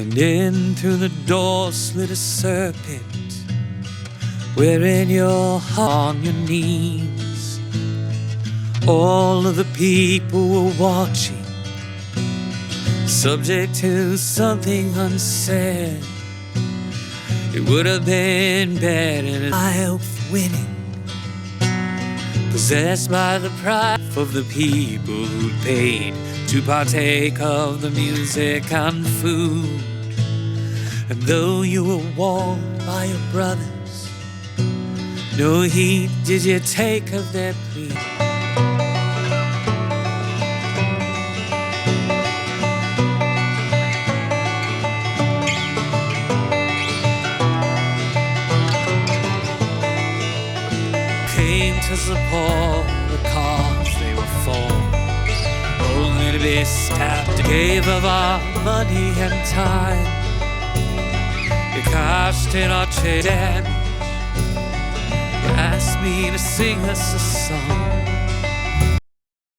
And in through the door slid a serpent, wherein you're on your knees. All of the people were watching, subject to something unsaid. It would have been better if I helped winning, possessed by the pride of the people who'd paid to partake of the music and food. And though you were warned by your brothers, no heed did you take of their plea. Came to support the cause they were for, only to be stabbed. Gave of our money and time, you cashed in our damage. You asked me to sing us a song,